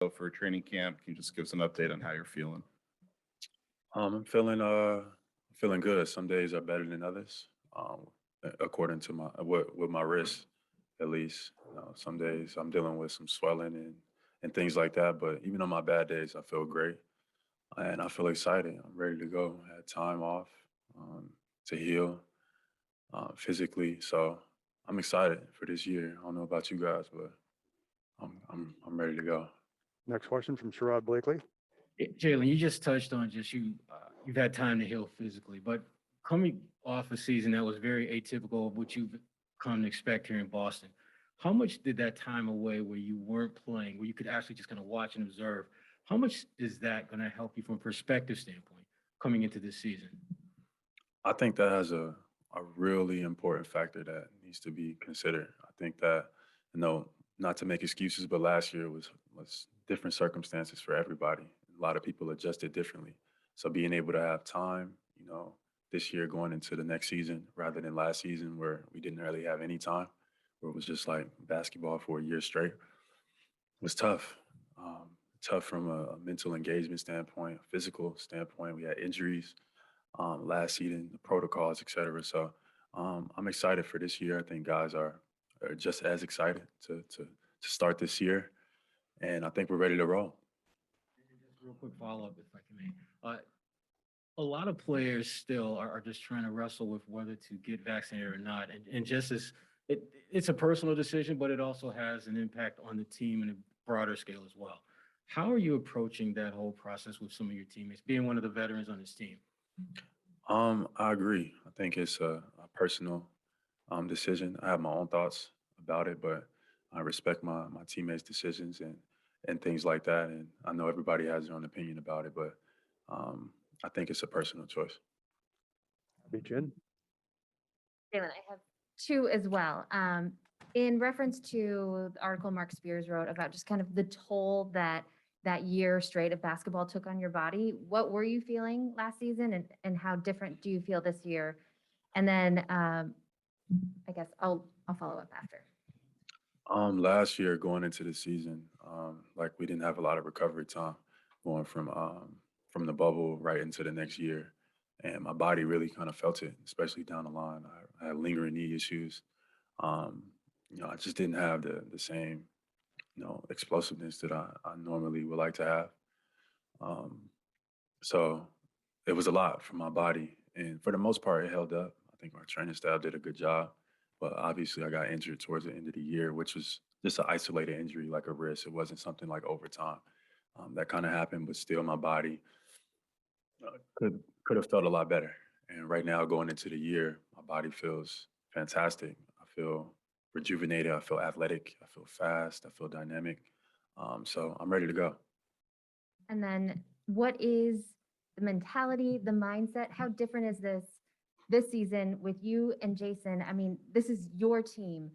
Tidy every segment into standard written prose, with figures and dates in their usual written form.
for training camp. Can you just give us an update on how you're feeling? I'm feeling good. Some days are better than others, according to my with my wrist, at least. Some days I'm dealing with some swelling and things like that. But even on my bad days, I feel great and I feel excited. I'm ready to go. I had time off um, to heal physically, so I'm excited for this year. I don't know about you guys, but I'm ready to go. Next question from Sherrod Blakely. Jaylen, you just touched on just you've had time to heal physically, but coming off a season that was very atypical of what you've come to expect here in Boston, how much did that time away where you weren't playing, where you could actually just kind of watch and observe, how much is that going to help you from a perspective standpoint coming into this season? I think that has a really important factor that needs to be considered. I think that, not to make excuses, but last year was different circumstances for everybody. A lot of people adjusted differently. So being able to have time, this year going into the next season rather than last season where we didn't really have any time, where it was just like basketball for a year straight, was tough. Tough from a mental engagement standpoint, a physical standpoint. We had injuries last season, the protocols, et cetera. So I'm excited for this year. I think guys are just as excited to start this year, and I think we're ready to roll. And just real quick follow-up, if I can make. A lot of players still are just trying to wrestle with whether to get vaccinated or not. And just as it's a personal decision, but it also has an impact on the team in a broader scale as well. How are you approaching that whole process with some of your teammates, being one of the veterans on this team? I agree. I think it's a personal decision. I have my own thoughts about it, but I respect my teammates' decisions and things like that. And I know everybody has their own opinion about it, but I think it's a personal choice. Jin. Jaylen, I have two as well. In reference to the article Mark Spears wrote about just kind of the toll that year straight of basketball took on your body, what were you feeling last season and how different do you feel this year? And then I guess I'll follow up after. Last year going into the season, like we didn't have a lot of recovery time going from the bubble right into the next year. And my body really kind of felt it, especially down the line. I had lingering knee issues. Um, I just didn't have the same, explosiveness that I normally would like to have. Um, so it was a lot for my body. And for the most part, it held up. I think our training staff did a good job. But obviously, I got injured towards the end of the year, which was just an isolated injury, like a wrist. It wasn't something like overtime. That kind of happened, but still, my body could have felt a lot better. And right now, going into the year, my body feels fantastic. I feel rejuvenated. I feel athletic. I feel fast. I feel dynamic. So I'm ready to go. And then what is the mentality, the mindset? How different is this season with you and Jason? I mean, this is your team.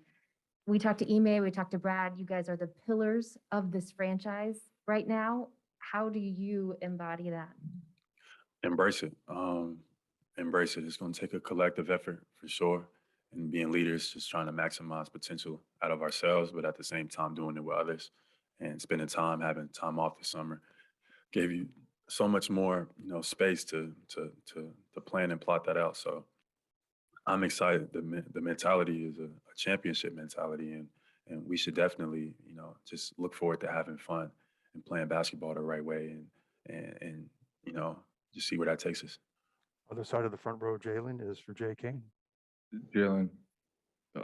We talked to Ime, we talked to Brad. You guys are the pillars of this franchise right now. How do you embody that? Embrace it. Embrace it. It's going to take a collective effort for sure. And being leaders, just trying to maximize potential out of ourselves, but at the same time doing it with others and spending time, having time off this summer gave you so much more, space to plan and plot that out. So I'm excited. The mentality is a championship mentality, and we should definitely, just look forward to having fun and playing basketball the right way, and just see where that takes us. Other side of the front row, Jaylen, is for Jay King. Jaylen,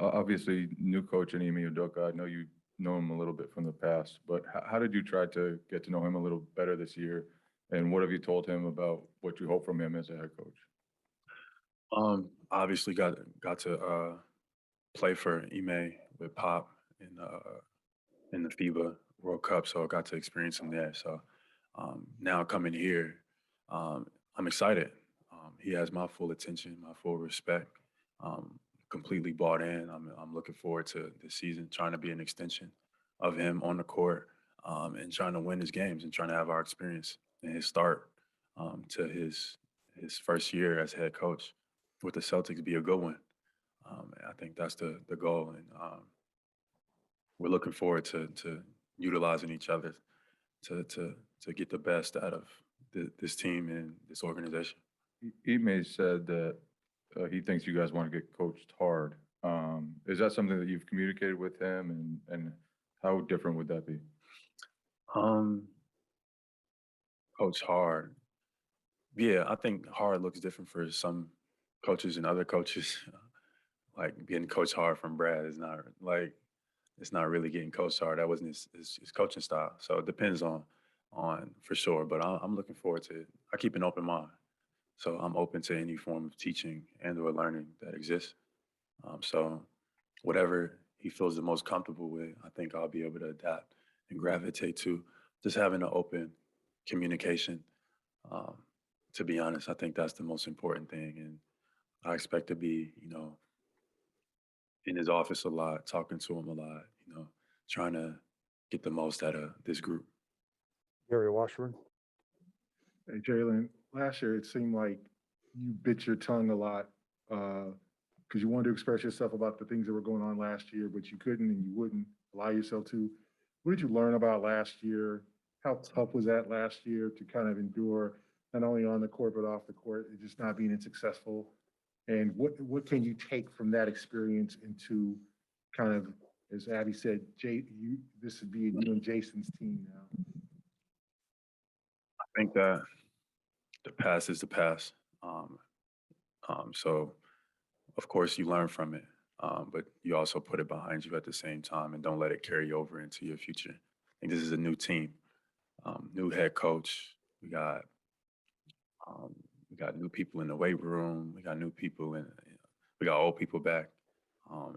obviously new coach in Ime Udoka. I know you know him a little bit from the past, but how did you try to get to know him a little better this year? And what have you told him about what you hope from him as a head coach? Obviously got to play for Ime with Pop in the FIBA World Cup, so I got to experience him there. So now coming here, I'm excited. He has my full attention, my full respect. Completely bought in. I'm looking forward to this season, trying to be an extension of him on the court, and trying to win his games and trying to have our experience and his start to his first year as head coach with the Celtics be a good one. And I think that's the goal, and we're looking forward to utilizing each other to get the best out of this team and this organization. Ime said that he thinks you guys want to get coached hard. Is that something that you've communicated with him, and how different would that be? Coach hard. Yeah, I think hard looks different for some coaches and other coaches. Like getting coached hard from Brad is not like it's not really getting coached hard. That wasn't his coaching style. So it depends on for sure. But I'm looking forward to it. I keep an open mind, so I'm open to any form of teaching and or learning that exists. So whatever he feels the most comfortable with, I think I'll be able to adapt and gravitate to. Just having an open communication. Um, to be honest, I think that's the most important thing, and I expect to be, in his office a lot, talking to him a lot, trying to get the most out of this group. Gary Washburn. Hey, Jaylen, last year it seemed like you bit your tongue a lot because you wanted to express yourself about the things that were going on last year, but you couldn't and you wouldn't allow yourself to. What did you learn about last year? How tough was that last year to kind of endure, not only on the court, but off the court, and just not being successful? And what can you take from that experience into kind of, as Abby said, this would be you and Jason's team now? I think that the past is the past. So, of course, you learn from it, but you also put it behind you at the same time and don't let it carry over into your future. I think this is a new team, new head coach. We got new people in the weight room. We got new people we got old people back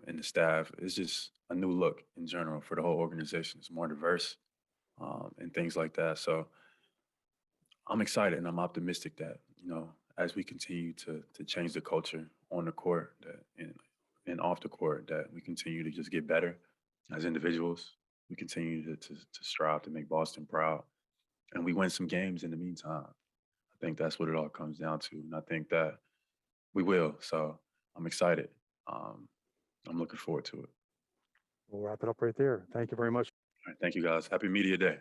in the staff. It's just a new look in general for the whole organization. It's more diverse and things like that. So I'm excited and I'm optimistic that, as we continue to change the culture on the court and off the court, that we continue to just get better as individuals. We continue to strive to make Boston proud. And we win some games in the meantime. I think that's what it all comes down to. And I think that we will. So I'm excited. I'm looking forward to it. We'll wrap it up right there. Thank you very much. All right, thank you guys. Happy Media Day.